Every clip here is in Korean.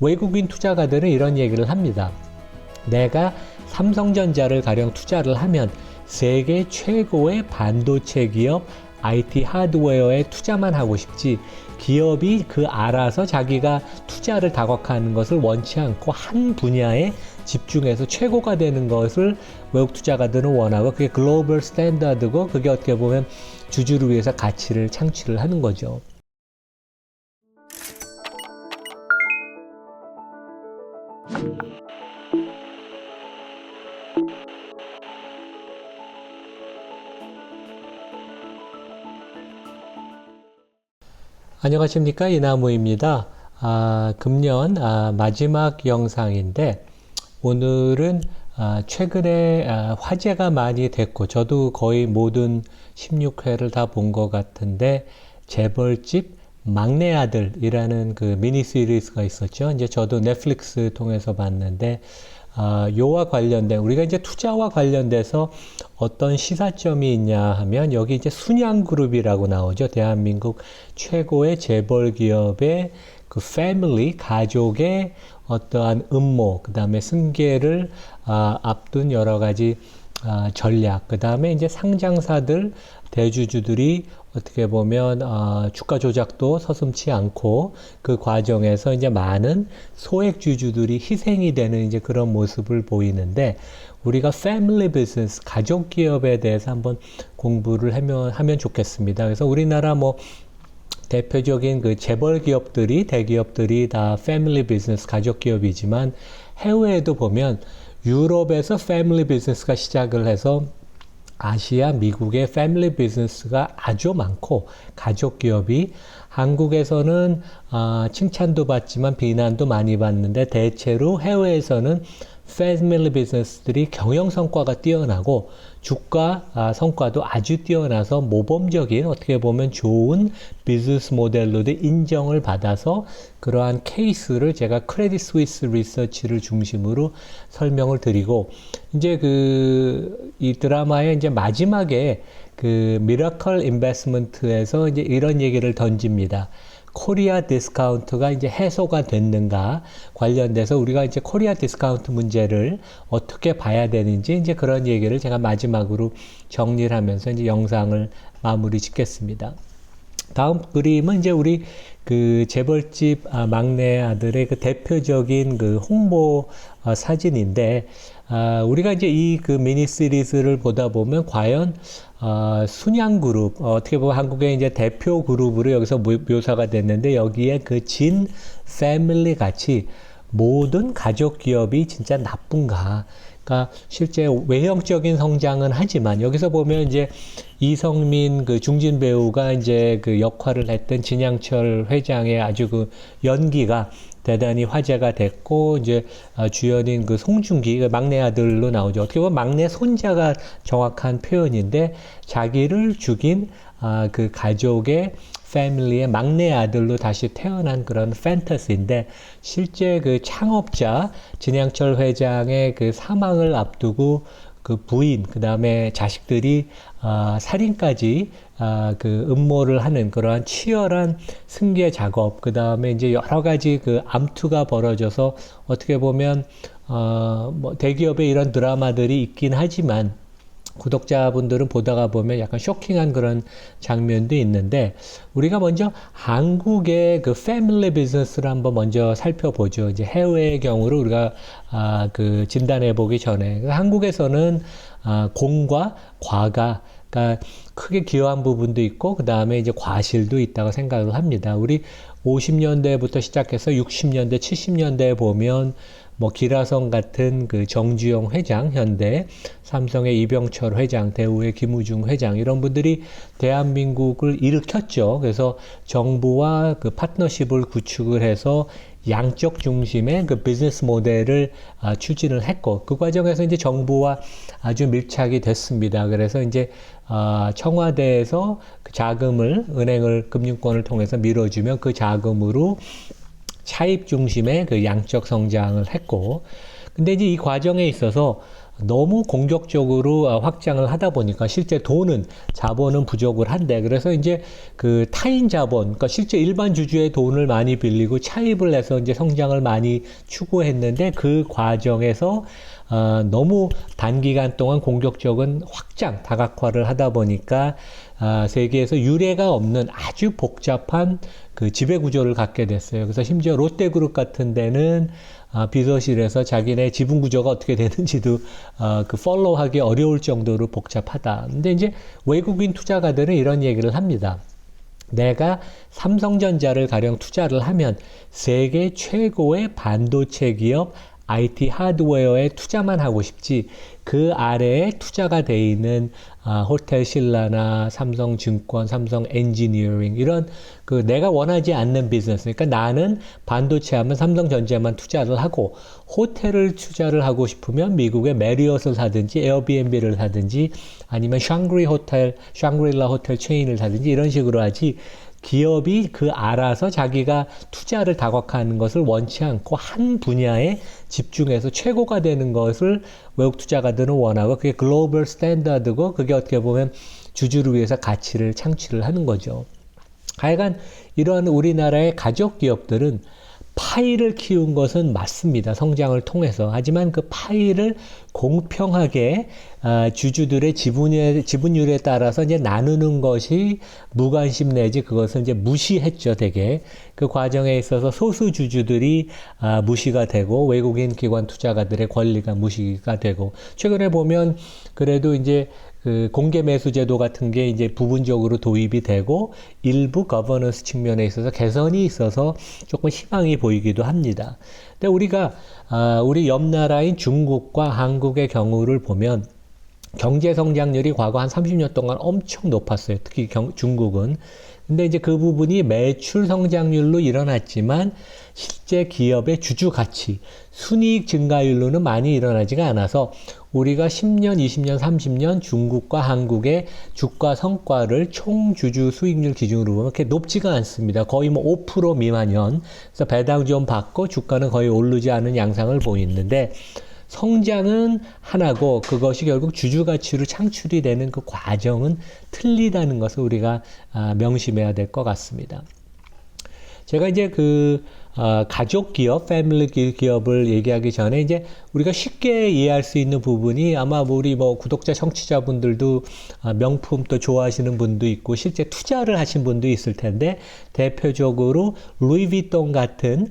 외국인 투자가들은 이런 얘기를 합니다. 내가 삼성전자를 가령 투자를 하면 세계 최고의 반도체 기업 IT 하드웨어에 투자만 하고 싶지, 기업이 그 알아서 자기가 투자를 다각화하는 것을 원치 않고 한 분야에 집중해서 최고가 되는 것을 외국 투자가들은 원하고, 그게 글로벌 스탠다드고, 그게 어떻게 보면 주주를 위해서 가치를 창출을 하는 거죠. 안녕하십니까, 이나무입니다. 금년 마지막 영상인데, 오늘은 최근에 화제가 많이 됐고, 저도 거의 모든 16회를 다 본 것 같은데, 재벌집 막내 아들이라는 그 미니 시리즈가 있었죠. 이제 저도 넷플릭스 통해서 봤는데, 요와 관련된, 우리가 이제 투자와 관련돼서 어떤 시사점이 있냐 하면, 여기 이제 순양그룹이라고 나오죠. 대한민국 최고의 재벌 기업의 그 패밀리, 가족의 어떠한 음모, 그 다음에 승계를 앞둔 여러 가지 전략, 그 다음에 이제 상장사들, 대주주들이 어떻게 보면 주가 조작도 서슴지 않고 그 과정에서 이제 많은 소액 주주들이 희생이 되는 이제 그런 모습을 보이는데, 우리가 패밀리 비즈니스, 가족 기업에 대해서 한번 공부를 하면 좋겠습니다. 그래서 우리나라 뭐 대표적인 그 재벌 기업들이, 대기업들이 다 패밀리 비즈니스, 가족 기업이지만, 해외에도 보면 유럽에서 패밀리 비즈니스가 시작을 해서 아시아, 미국의 패밀리 비즈니스가 아주 많고, 가족 기업이, 한국에서는 칭찬도 받지만 비난도 많이 받는데, 대체로 해외에서는 패밀리 비즈니스들이 경영 성과가 뛰어나고 주가 성과도 아주 뛰어나서 모범적인, 어떻게 보면 좋은 비즈니스 모델로도 인정을 받아서, 그러한 케이스를 제가 크레딧 스위스 리서치를 중심으로 설명을 드리고, 이제 이 드라마의 이제 마지막에 그 미라클 인베스트먼트에서 이제 이런 얘기를 던집니다. 코리아 디스카운트가 이제 해소가 됐는가 관련돼서 우리가 이제 코리아 디스카운트 문제를 어떻게 봐야 되는지, 이제 그런 얘기를 제가 마지막으로 정리를 하면서 이제 영상을 마무리 짓겠습니다. 다음 그림은 이제 우리 그 재벌집 막내 아들의 그 대표적인 그 홍보 사진인데, 우리가 이제 이 그 미니 시리즈를 보다 보면 과연 순양그룹, 어떻게 보면 한국의 이제 대표 그룹으로 여기서 묘사가 됐는데, 여기에 그 진 패밀리 같이 모든 가족 기업이 진짜 나쁜가? 그러니까 실제 외형적인 성장은 하지만, 여기서 보면 이제 이성민 그 중진 배우가 이제 그 역할을 했던 진양철 회장의 아주 그 연기가 대단히 화제가 됐고, 이제 주연인 그 송중기, 그 막내 아들로 나오죠. 어떻게 보면 막내 손자가 정확한 표현인데, 자기를 죽인 그 가족의 패밀리의 막내 아들로 다시 태어난 그런 판타지인데, 실제 그 창업자 진양철 회장의 그 사망을 앞두고 그 부인, 그 다음에 자식들이 살인까지 그 음모를 하는 그러한 치열한 승계 작업, 그 다음에 이제 여러 가지 그 암투가 벌어져서, 어떻게 보면 뭐 대기업에 이런 드라마들이 있긴 하지만 구독자분들은 보다가 보면 약간 쇼킹한 그런 장면도 있는데, 우리가 먼저 한국의 그 패밀리 비즈니스를 한번 먼저 살펴보죠. 이제 해외의 경우로 우리가 그 진단해 보기 전에, 한국에서는 공과 과가, 그러니까 크게 기여한 부분도 있고, 그 다음에 이제 과실도 있다고 생각을 합니다. 우리 50년대부터 시작해서 60년대, 70년대에 보면 뭐 기라성 같은 그 정주영 회장, 현대, 삼성의 이병철 회장, 대우의 김우중 회장, 이런 분들이 대한민국을 일으켰죠. 그래서 정부와 그 파트너십을 구축을 해서 양적 중심의 그 비즈니스 모델을 추진을 했고, 그 과정에서 이제 정부와 아주 밀착이 됐습니다. 그래서 이제 청와대에서 그 자금을, 은행을, 금융권을 통해서 밀어주면 그 자금으로 차입 중심의 그 양적 성장을 했고, 근데 이제 이 과정에 있어서 너무 공격적으로 확장을 하다 보니까 실제 자본은 부족을 한데, 그래서 이제 그 타인 자본, 그러니까 실제 일반 주주의 돈을 많이 빌리고 차입을 해서 이제 성장을 많이 추구했는데, 그 과정에서 너무 단기간 동안 공격적인 다각화를 하다 보니까 세계에서 유례가 없는 아주 복잡한 그 지배 구조를 갖게 됐어요. 그래서 심지어 롯데그룹 같은 데는 비서실에서 자기네 지분 구조가 어떻게 되는지도 그 팔로우하기 어려울 정도로 복잡하다. 근데 이제 외국인 투자가들은 이런 얘기를 합니다. 내가 삼성전자를 가령 투자를 하면 세계 최고의 반도체 기업 IT 하드웨어에 투자만 하고 싶지, 그 아래에 투자가 돼 있는 호텔 신라나 삼성증권, 삼성 엔지니어링, 이런 그 내가 원하지 않는 비즈니스, 그러니까 나는 반도체 하면 삼성전자만 투자를 하고, 호텔을 투자를 하고 싶으면 미국의 메리엇을 사든지 에어비앤비를 사든지 아니면 샹그릴라 호텔 체인을 사든지 이런 식으로 하지, 기업이 그 알아서 자기가 투자를 다각화하는 것을 원치 않고 한 분야에 집중해서 최고가 되는 것을 외국 투자가들은 원하고, 그게 글로벌 스탠다드고, 그게 어떻게 보면 주주를 위해서 가치를 창출을 하는 거죠. 하여간 이러한 우리나라의 가족 기업들은 파이를 키운 것은 맞습니다. 성장을 통해서. 하지만 그 파이를 공평하게 주주들의 지분율에 따라서 이제 나누는 것이 무관심 내지 그것을 이제 무시했죠, 되게. 그 과정에 있어서 소수 주주들이 무시가 되고, 외국인 기관 투자가들의 권리가 무시가 되고, 최근에 보면 그래도 이제 그 공개 매수 제도 같은 게 이제 부분적으로 도입이 되고, 일부 거버넌스 측면에 있어서 개선이 있어서 조금 희망이 보이기도 합니다. 근데 우리 옆 나라인 중국과 한국의 경우를 보면 경제 성장률이 과거 한 30년 동안 엄청 높았어요. 특히 중국은. 근데 이제 그 부분이 매출 성장률로 일어났지만 실제 기업의 주주 가치, 순이익 증가율로는 많이 일어나지가 않아서, 우리가 10년, 20년, 30년 중국과 한국의 주가 성과를 총 주주 수익률 기준으로 보면 그렇게 높지가 않습니다. 거의 뭐 5% 미만현. 그래서 배당 좀 받고 주가는 거의 오르지 않은 양상을 보이는데, 성장은 하나고 그것이 결국 주주 가치로 창출이 되는 그 과정은 틀리다는 것을 우리가 명심해야 될 것 같습니다. 제가 이제 가족 기업, 패밀리 기업을 얘기하기 전에 이제 우리가 쉽게 이해할 수 있는 부분이, 아마 우리 구독자, 청취자분들도 명품 또 좋아하시는 분도 있고 실제 투자를 하신 분도 있을 텐데, 대표적으로 루이비통 같은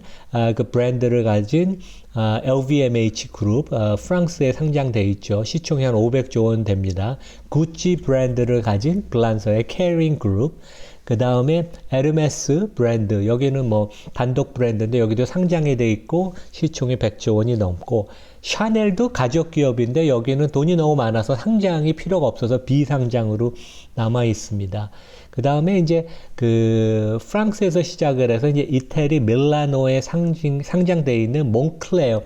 그 브랜드를 가진 LVMH 그룹, 프랑스에 상장돼 있죠. 시총이 한 500조 원 됩니다. 구찌 브랜드를 가진 블란서의 케링 그룹, 그 다음에 에르메스 브랜드, 여기는 단독 브랜드인데 여기도 상장이 돼 있고 시총이 100조 원이 넘고, 샤넬도 가족 기업인데 여기는 돈이 너무 많아서 상장이 필요가 없어서 비상장으로 남아 있습니다. 그 다음에 이제 프랑스에서 시작을 해서 이제 이태리 밀라노에 상장돼 있는 몽클레어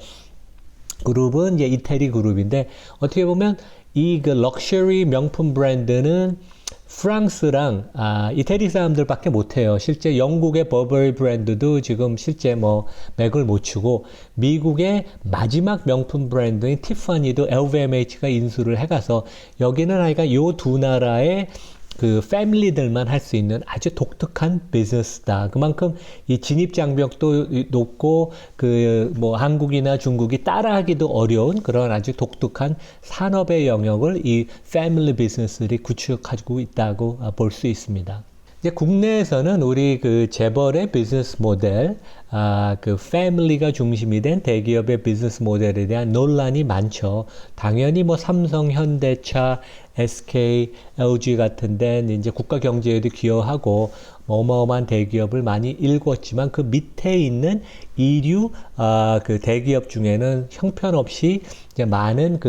그룹은 이제 이태리 그룹인데, 어떻게 보면 이 럭셔리 명품 브랜드는 프랑스랑 이태리 사람들밖에 못해요. 실제 영국의 버버리 브랜드도 지금 실제 맥을 못 추고, 미국의 마지막 명품 브랜드인 티파니도 LVMH가 인수를 해가서, 여기는 하여간 요 두 나라의 그 패밀리들만 할 수 있는 아주 독특한 비즈니스다. 그만큼 이 진입 장벽도 높고 한국이나 중국이 따라하기도 어려운 그런 아주 독특한 산업의 영역을 이 패밀리 비즈니스들이 구축하고 있다고 볼 수 있습니다. 이제 국내에서는 우리 재벌의 비즈니스 모델, 패밀리가 중심이 된 대기업의 비즈니스 모델에 대한 논란이 많죠. 당연히 삼성, 현대차, SK, LG 같은 데는 이제 국가 경제에도 기여하고 어마어마한 대기업을 많이 일궜지만, 그 밑에 있는 이류 대기업 중에는 형편없이 이제 많은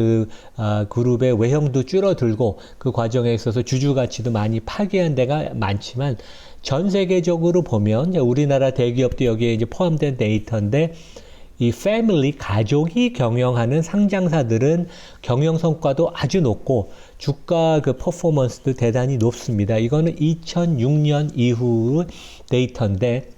그룹의 외형도 줄어들고, 그 과정에 있어서 주주 가치도 많이 파괴한 데가 많지만, 전 세계적으로 보면 우리나라 대기업도 여기에 이제 포함된 데이터인데, 이 패밀리, 가족이 경영하는 상장사들은 경영 성과도 아주 높고 주가 퍼포먼스도 대단히 높습니다. 이거는 2006년 이후 데이터인데,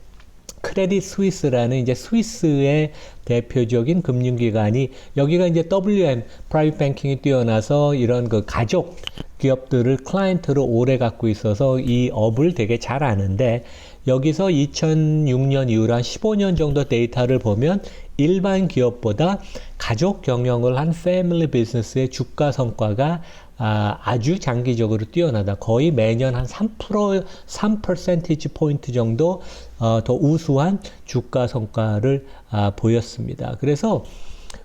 크레딧 스위스라는 이제 스위스의 대표적인 금융기관이 여기가 이제 WM, 프라이빗 뱅킹이 뛰어나서 이런 그 가족 기업들을 클라이언트로 오래 갖고 있어서 이 업을 되게 잘 아는데 여기서 2006년 이후로 한 15년 정도 데이터를 보면 일반 기업보다 가족 경영을 한 패밀리 비즈니스의 주가 성과가 아주 장기적으로 뛰어나다. 거의 매년 한 3% 포인트 정도 더 우수한 주가 성과를 보였습니다. 그래서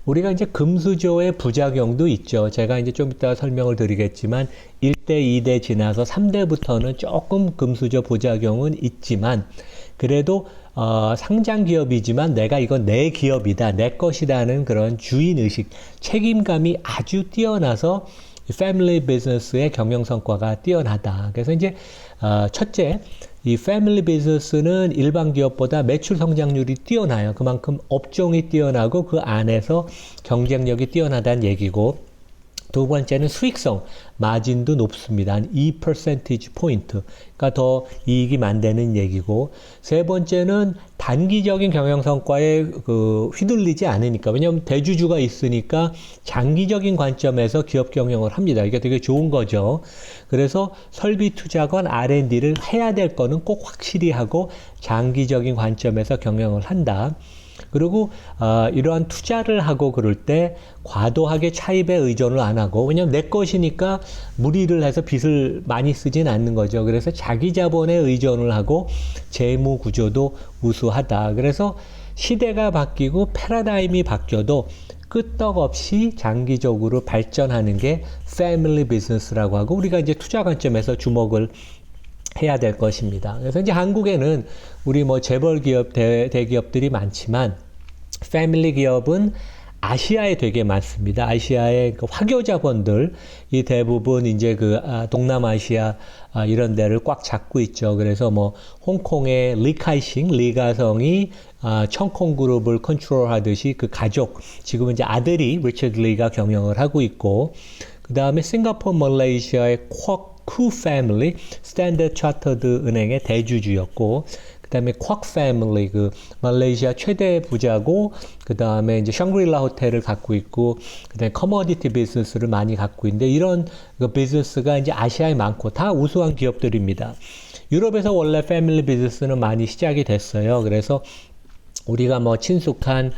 우리가 이제 금수저의 부작용도 있죠. 제가 이제 좀 이따 설명을 드리겠지만 1대, 2대 지나서 3대부터는 조금 금수저 부작용은 있지만 그래도 상장 기업이지만 내가 이건 내 기업이다, 내 것이라는 그런 주인의식, 책임감이 아주 뛰어나서 패밀리 비즈니스의 경영 성과가 뛰어나다. 그래서 이제 첫째, 이 패밀리 비즈니스는 일반 기업보다 매출 성장률이 뛰어나요. 그만큼 업종이 뛰어나고 그 안에서 경쟁력이 뛰어나다는 얘기고, 두 번째는 수익성, 마진도 높습니다. 한 2% 포인트. 그러니까 더 이익이 많다는 얘기고, 세 번째는 단기적인 경영 성과에 휘둘리지 않으니까. 왜냐하면 대주주가 있으니까 장기적인 관점에서 기업 경영을 합니다. 이게 되게 좋은 거죠. 그래서 설비 투자건 R&D를 해야 될 거는 꼭 확실히 하고 장기적인 관점에서 경영을 한다. 그리고 이러한 투자를 하고 그럴 때 과도하게 차입에 의존을 안 하고, 왜냐하면 내 것이니까 무리를 해서 빚을 많이 쓰진 않는 거죠. 그래서 자기 자본에 의존을 하고 재무 구조도 우수하다. 그래서 시대가 바뀌고 패러다임이 바뀌어도 끄떡없이 장기적으로 발전하는 게 패밀리 비즈니스라고 하고, 우리가 이제 투자 관점에서 주목을 해야 될 것입니다. 그래서 이제 한국에는 우리 뭐 재벌 기업, 대기업들이 많지만 패밀리 기업은 아시아에 되게 많습니다. 아시아의 그 화교 자본들이 대부분 이제 동남아시아 이런 데를 꽉 잡고 있죠. 그래서 뭐 홍콩의 리카이싱, 리가성이 청콩 그룹을 컨트롤하듯이 그 가족, 지금은 이제 아들이 리처드 리가 경영을 하고 있고, 그 다음에 싱가포르, 말레이시아의 쿼크 패밀리, 스탠더드 차터드 은행의 대주주였고, 그 다음에 쿼크 패밀리, 말레이시아 최대 부자고, 그 다음에 이제 샹그릴라 호텔을 갖고 있고, 그 다음에 커머디티 비즈니스를 많이 갖고 있는데, 이런 비즈니스가 이제 아시아에 많고, 다 우수한 기업들입니다. 유럽에서 원래 패밀리 비즈니스는 많이 시작이 됐어요. 그래서 우리가 뭐 친숙한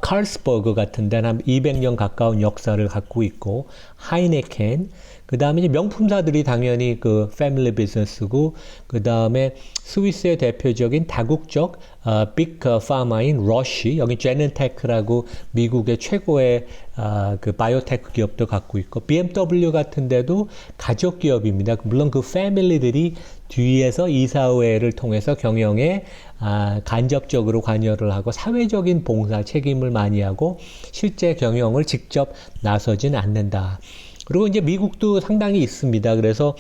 칼스버그 같은 데는 한 200년 가까운 역사를 갖고 있고, 하이네켄, 그 다음에 이제 명품사들이 당연히 패밀리 비즈니스고, 그 다음에 스위스의 대표적인 다국적 빅 파마인 러쉬, 여기 제넨테크라고 미국의 최고의 바이오테크 기업도 갖고 있고, BMW 같은 데도 가족 기업입니다. 물론 그 패밀리들이 뒤에서 이사회를 통해서 경영에 간접적으로 관여를 하고 사회적인 봉사 책임을 많이 하고 실제 경영을 직접 나서진 않는다. 그리고 이제 미국도 상당히 있습니다. 그래서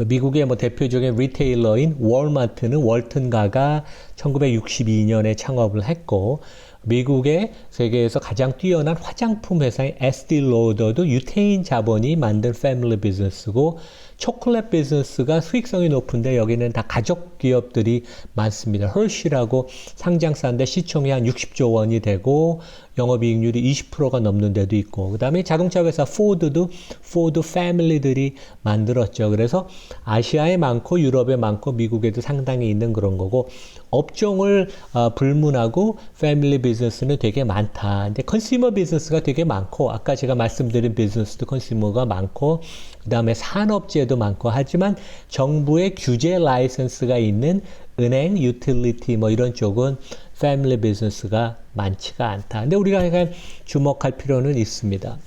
미국의 뭐 대표적인 리테일러인 월마트는 월튼가가 1962년에 창업을 했고, 미국의 세계에서 가장 뛰어난 화장품 회사인 에스티 로더도 유태인 자본이 만든 패밀리 비즈니스고, 초콜릿 비즈니스가 수익성이 높은데 여기는 다 가족 기업들이 많습니다. 헐시라고 상장사인데 시총이 한 60조 원이 되고 영업이익률이 20%가 넘는 데도 있고, 그 다음에 자동차 회사 포드도 포드 패밀리들이 만들었죠. 그래서 아시아에 많고 유럽에 많고 미국에도 상당히 있는 그런 거고, 업종을 불문하고 패밀리 비즈니스는 되게 많다. 근데 컨슈머 비즈니스가 되게 많고, 아까 제가 말씀드린 비즈니스도 컨슈머가 많고, 그 다음에 산업재도 많고, 하지만 정부의 규제 라이선스가 있는 은행, 유틸리티 뭐 이런 쪽은 패밀리 비즈니스가 많지가 않다. 근데 우리가 약간 주목할 필요는 있습니다.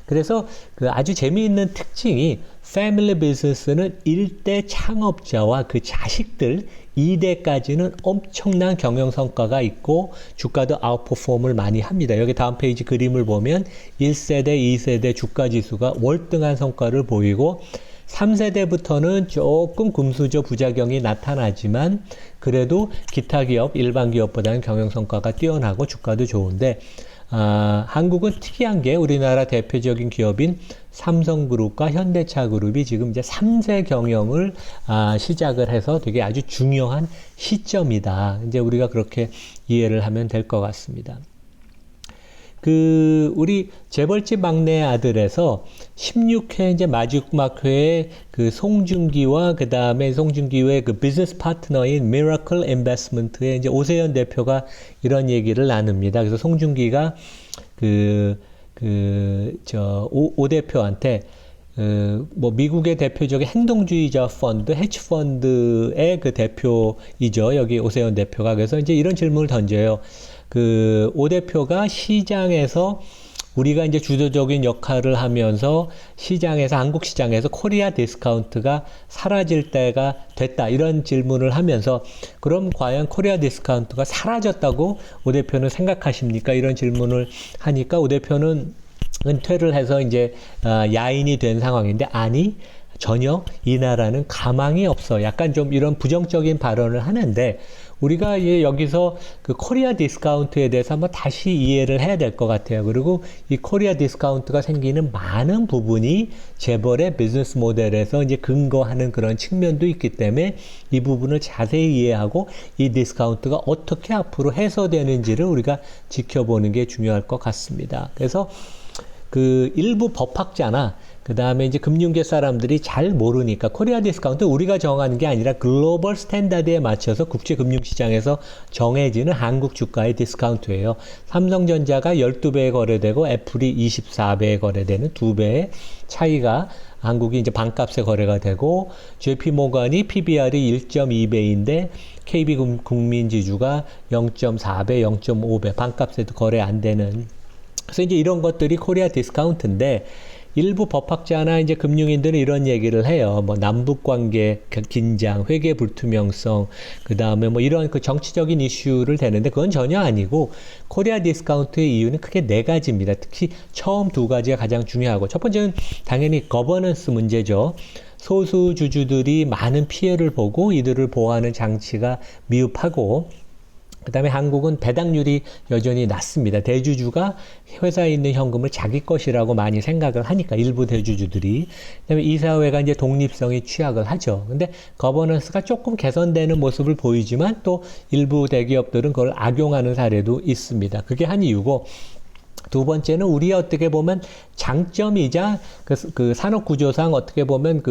그래서 아주 재미있는 특징이 패밀리 비즈니스는 1대 창업자와 그 자식들 2대까지는 엄청난 경영 성과가 있고 주가도 아웃퍼폼을 많이 합니다. 여기 다음 페이지 그림을 보면 1세대, 2세대 주가 지수가 월등한 성과를 보이고 3세대부터는 조금 금수저 부작용이 나타나지만 그래도 기타 기업, 일반 기업보다는 경영 성과가 뛰어나고 주가도 좋은데, 한국은 특이한 게 우리나라 대표적인 기업인 삼성그룹과 현대차그룹이 지금 이제 3세 경영을 시작을 해서 되게 아주 중요한 시점이다. 이제 우리가 그렇게 이해를 하면 될 것 같습니다. 우리 재벌집 막내 아들에서 16회 이제 마지막 회에 송중기와 그 다음에 송중기의 비즈니스 파트너인 미라클 인베스트먼트의 이제 오세현 대표가 이런 얘기를 나눕니다. 그래서 송중기가 오 대표한테 미국의 대표적인 행동주의자 펀드, 헤지 펀드의 대표이죠. 여기 오세현 대표가. 그래서 이제 이런 질문을 던져요. 오 대표가 시장에서 우리가 이제 주도적인 역할을 하면서 한국 시장에서 코리아 디스카운트가 사라질 때가 됐다. 이런 질문을 하면서 그럼 과연 코리아 디스카운트가 사라졌다고 오 대표는 생각하십니까? 이런 질문을 하니까 오 대표는 은퇴를 해서 이제 야인이 된 상황인데 아니 전혀 이 나라는 가망이 없어. 약간 좀 이런 부정적인 발언을 하는데 우리가 여기서 코리아 디스카운트에 대해서 한번 다시 이해를 해야 될 것 같아요. 그리고 이 코리아 디스카운트가 생기는 많은 부분이 재벌의 비즈니스 모델에서 이제 근거하는 그런 측면도 있기 때문에 이 부분을 자세히 이해하고 이 디스카운트가 어떻게 앞으로 해소되는지를 우리가 지켜보는 게 중요할 것 같습니다. 그래서 일부 법학자나 그 다음에 이제 금융계 사람들이 잘 모르니까 코리아 디스카운트 우리가 정하는 게 아니라 글로벌 스탠다드에 맞춰서 국제 금융시장에서 정해지는 한국 주가의 디스카운트예요. 삼성전자가 12배에 거래되고 애플이 24배에 거래되는 2배의 차이가 한국이 이제 반값에 거래가 되고 JP모건이 PBR이 1.2배인데 KB국민지주가 0.4배, 0.5배 반값에도 거래 안 되는 그래서 이제 이런 것들이 코리아 디스카운트인데 일부 법학자나 이제 금융인들은 이런 얘기를 해요. 남북 관계 긴장, 회계 불투명성, 그 다음에 이런 정치적인 이슈를 대는데 그건 전혀 아니고 코리아 디스카운트의 이유는 크게 4가지입니다. 특히 처음 2가지가 가장 중요하고 첫 번째는 당연히 거버넌스 문제죠. 소수 주주들이 많은 피해를 보고 이들을 보호하는 장치가 미흡하고 그 다음에 한국은 배당률이 여전히 낮습니다. 대주주가 회사에 있는 현금을 자기 것이라고 많이 생각을 하니까 일부 대주주들이. 그 다음에 이사회가 이제 독립성이 취약을 하죠. 근데 거버넌스가 조금 개선되는 모습을 보이지만 또 일부 대기업들은 그걸 악용하는 사례도 있습니다. 그게 한 이유고 두 번째는 우리 어떻게 보면 장점이자 산업 구조상 어떻게 보면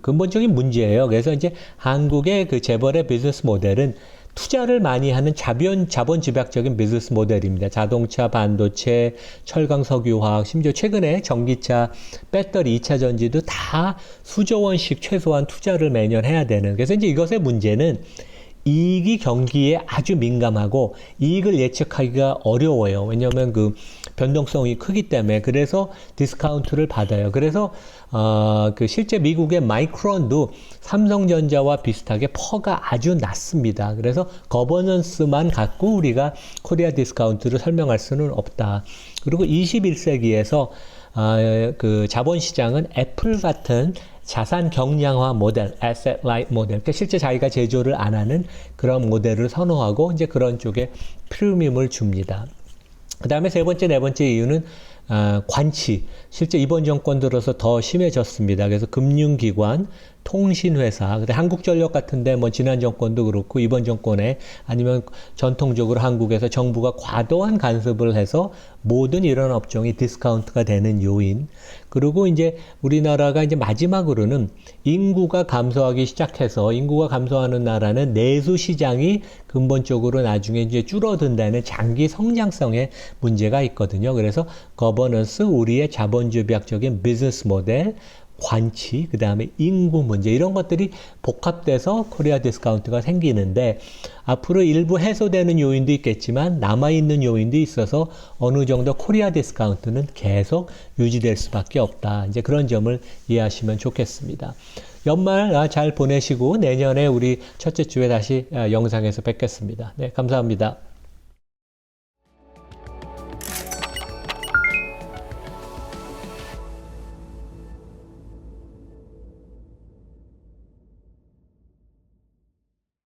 근본적인 문제예요. 그래서 이제 한국의 재벌의 비즈니스 모델은 투자를 많이 하는 자본 집약적인 비즈니스 모델입니다. 자동차, 반도체, 철강, 석유화학, 심지어 최근에 전기차, 배터리, 2차 전지도 다 수조 원씩 최소한 투자를 매년 해야 되는. 그래서 이제 이것의 문제는 이익이 경기에 아주 민감하고 이익을 예측하기가 어려워요. 왜냐하면 변동성이 크기 때문에. 그래서 디스카운트를 받아요. 그래서 실제 미국의 마이크론도 삼성전자와 비슷하게 퍼가 아주 낮습니다. 그래서 거버넌스만 갖고 우리가 코리아 디스카운트를 설명할 수는 없다. 그리고 21세기에서 자본시장은 애플 같은 자산 경량화 모델, asset light 모델, 그러니까 실제 자기가 제조를 안 하는 그런 모델을 선호하고 이제 그런 쪽에 프리미엄을 줍니다. 그 다음에 세 번째, 네 번째 이유는 관치. 실제 이번 정권 들어서 더 심해졌습니다. 그래서 금융기관, 통신회사, 근데 한국전력 같은데 지난 정권도 그렇고 이번 정권에 아니면 전통적으로 한국에서 정부가 과도한 간섭을 해서 모든 이런 업종이 디스카운트가 되는 요인. 그리고 이제 우리나라가 이제 마지막으로는 인구가 감소하기 시작해서 인구가 감소하는 나라는 내수 시장이 근본적으로 나중에 이제 줄어든다는 장기 성장성의 문제가 있거든요. 그래서 거버넌스, 우리의 자본주의학적인 비즈니스 모델, 관치, 그 다음에 인구 문제 이런 것들이 복합돼서 코리아 디스카운트가 생기는데 앞으로 일부 해소되는 요인도 있겠지만 남아있는 요인도 있어서 어느 정도 코리아 디스카운트는 계속 유지될 수밖에 없다. 이제 그런 점을 이해하시면 좋겠습니다. 연말 잘 보내시고 내년에 우리 첫째 주에 다시 영상에서 뵙겠습니다. 네, 감사합니다.